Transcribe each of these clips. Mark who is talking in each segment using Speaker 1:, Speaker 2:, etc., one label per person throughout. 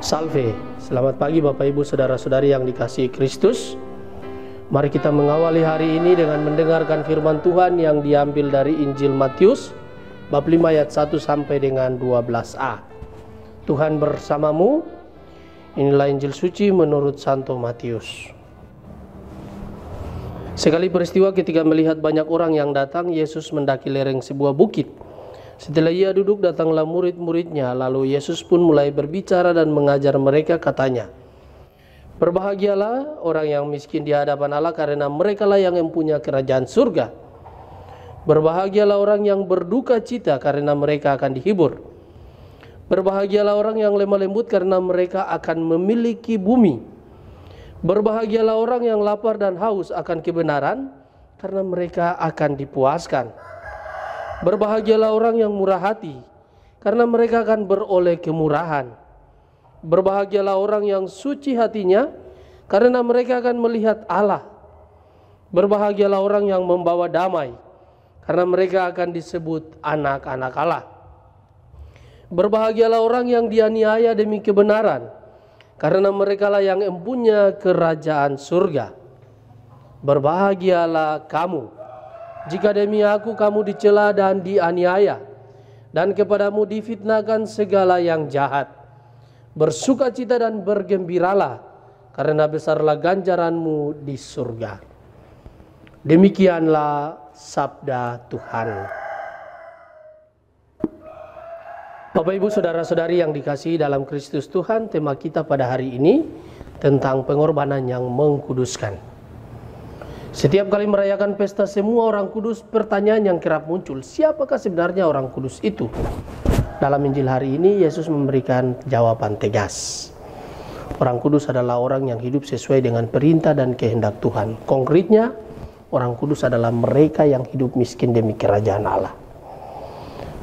Speaker 1: Salve, selamat pagi Bapak Ibu Saudara-saudari yang dikasihi Kristus. Mari kita mengawali hari ini dengan mendengarkan firman Tuhan yang diambil dari Injil Matius bab 5 ayat 1 sampai dengan 12a. Tuhan bersamamu. Inilah Injil suci menurut Santo Matius. Sekali peristiwa ketika melihat banyak orang yang datang, Yesus mendaki lereng sebuah bukit. Setelah ia duduk, datanglah murid-muridnya. Lalu Yesus pun mulai berbicara dan mengajar mereka, katanya, "Berbahagialah orang yang miskin di hadapan Allah, karena merekalah yang mempunyai kerajaan surga. Berbahagialah orang yang berduka cita, karena mereka akan dihibur. Berbahagialah orang yang lemah lembut, karena mereka akan memiliki bumi. Berbahagialah orang yang lapar dan haus akan kebenaran, karena mereka akan dipuaskan. Berbahagialah orang yang murah hati, karena mereka akan beroleh kemurahan. Berbahagialah orang yang suci hatinya, karena mereka akan melihat Allah. Berbahagialah orang yang membawa damai, karena mereka akan disebut anak-anak Allah. Berbahagialah orang yang dianiaya demi kebenaran, karena merekalah yang mempunyai kerajaan surga. Berbahagialah kamu jika demi aku kamu dicela dan dianiaya, dan kepadamu difitnahkan segala yang jahat. Bersukacita dan bergembiralah, karena besarlah ganjaranmu di surga." Demikianlah sabda Tuhan. Bapak Ibu Saudara-saudari yang dikasihi dalam Kristus Tuhan, tema kita pada hari ini tentang pengorbanan yang mengkuduskan. Setiap kali merayakan pesta semua orang kudus, pertanyaan yang kerap muncul, siapakah sebenarnya orang kudus itu? Dalam Injil hari ini, Yesus memberikan jawaban tegas. Orang kudus adalah orang yang hidup sesuai dengan perintah dan kehendak Tuhan. Konkretnya, orang kudus adalah mereka yang hidup miskin demi kerajaan Allah.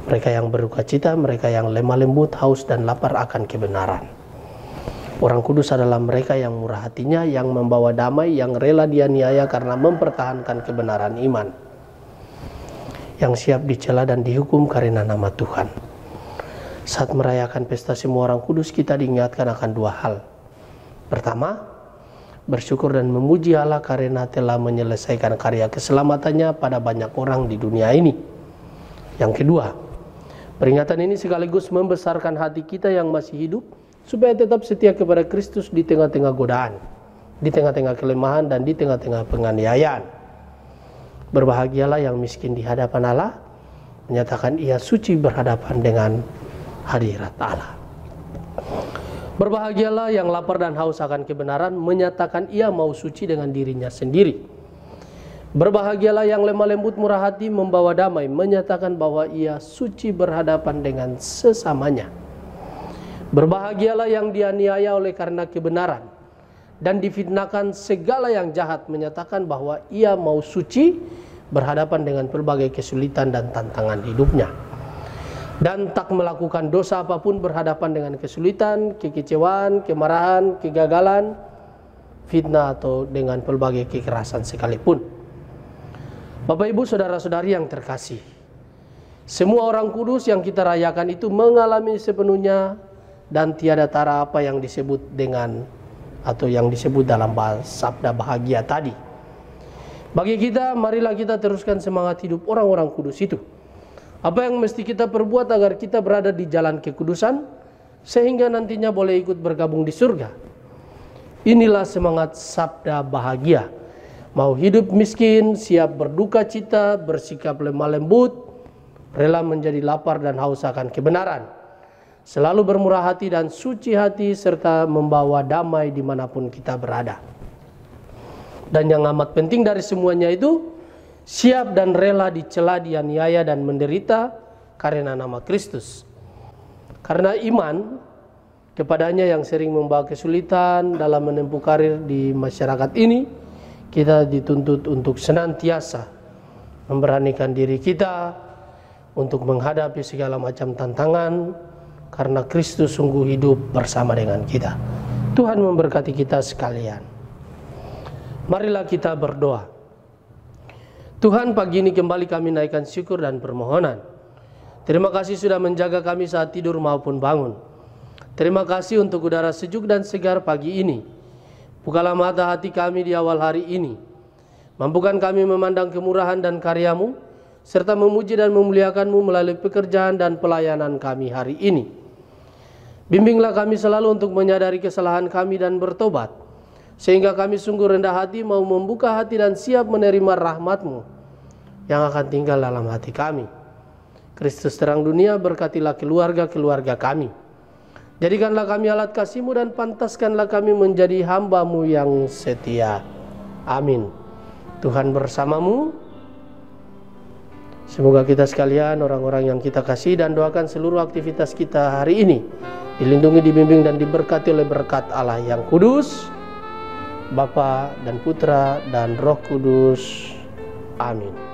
Speaker 1: Mereka yang berduka cita, mereka yang lemah lembut, haus dan lapar akan kebenaran. Orang kudus adalah mereka yang murah hatinya, yang membawa damai, yang rela dianiaya karena mempertahankan kebenaran iman, yang siap dicela dan dihukum karena nama Tuhan. Saat merayakan pesta semua orang kudus, kita diingatkan akan dua hal. Pertama, bersyukur dan memuji Allah karena telah menyelesaikan karya keselamatannya pada banyak orang di dunia ini. Yang kedua, peringatan ini sekaligus membesarkan hati kita yang masih hidup, supaya tetap setia kepada Kristus di tengah-tengah godaan, di tengah-tengah kelemahan, dan di tengah-tengah penganiayaan. Berbahagialah yang miskin di hadapan Allah, menyatakan ia suci berhadapan dengan hadirat Allah. Berbahagialah yang lapar dan haus akan kebenaran, menyatakan ia mau suci dengan dirinya sendiri. Berbahagialah yang lemah lembut murah hati, membawa damai, menyatakan bahwa ia suci berhadapan dengan sesamanya. Berbahagialah yang dianiaya oleh karena kebenaran dan difitnahkan segala yang jahat, menyatakan bahwa ia mau suci berhadapan dengan berbagai kesulitan dan tantangan hidupnya, dan tak melakukan dosa apapun berhadapan dengan kesulitan, kekecewaan, kemarahan, kegagalan, fitnah atau dengan berbagai kekerasan sekalipun. Bapak Ibu Saudara-saudari yang terkasih, semua orang kudus yang kita rayakan itu mengalami sepenuhnya dan tiada tara apa yang disebut dengan atau yang disebut dalam sabda bahagia tadi. Bagi kita, marilah kita teruskan semangat hidup orang-orang kudus itu. Apa yang mesti kita perbuat agar kita berada di jalan kekudusan, sehingga nantinya boleh ikut bergabung di surga. Inilah semangat sabda bahagia. Mau hidup miskin, siap berduka cita, bersikap lemah lembut, rela menjadi lapar dan haus akan kebenaran, selalu bermurah hati dan suci hati, serta membawa damai dimanapun kita berada. Dan yang amat penting dari semuanya itu, siap dan rela dicela, dianiaya dan menderita karena nama Kristus. Karena iman kepadanya yang sering membawa kesulitan dalam menempuh karir di masyarakat ini, kita dituntut untuk senantiasa memberanikan diri kita untuk menghadapi segala macam tantangan, karena Kristus sungguh hidup bersama dengan kita. Tuhan memberkati kita sekalian. Marilah kita berdoa. Tuhan, pagi ini kembali kami naikkan syukur dan permohonan. Terima kasih sudah menjaga kami saat tidur maupun bangun. Terima kasih untuk udara sejuk dan segar pagi ini. Bukalah mata hati kami di awal hari ini. Mampukan kami memandang kemurahan dan karya-Mu, serta memuji dan memuliakan-Mu melalui pekerjaan dan pelayanan kami hari ini. Bimbinglah kami selalu untuk menyadari kesalahan kami dan bertobat, sehingga kami sungguh rendah hati mau membuka hati dan siap menerima rahmat-Mu yang akan tinggal dalam hati kami. Kristus terang dunia, berkatilah keluarga-keluarga kami. Jadikanlah kami alat kasih-Mu dan pantaskanlah kami menjadi hamba-Mu yang setia. Amin. Tuhan bersamamu. Semoga kita sekalian, orang-orang yang kita kasih dan doakan seluruh aktivitas kita hari ini dilindungi, dibimbing dan diberkati oleh berkat Allah yang kudus, Bapa dan Putra dan Roh Kudus. Amin.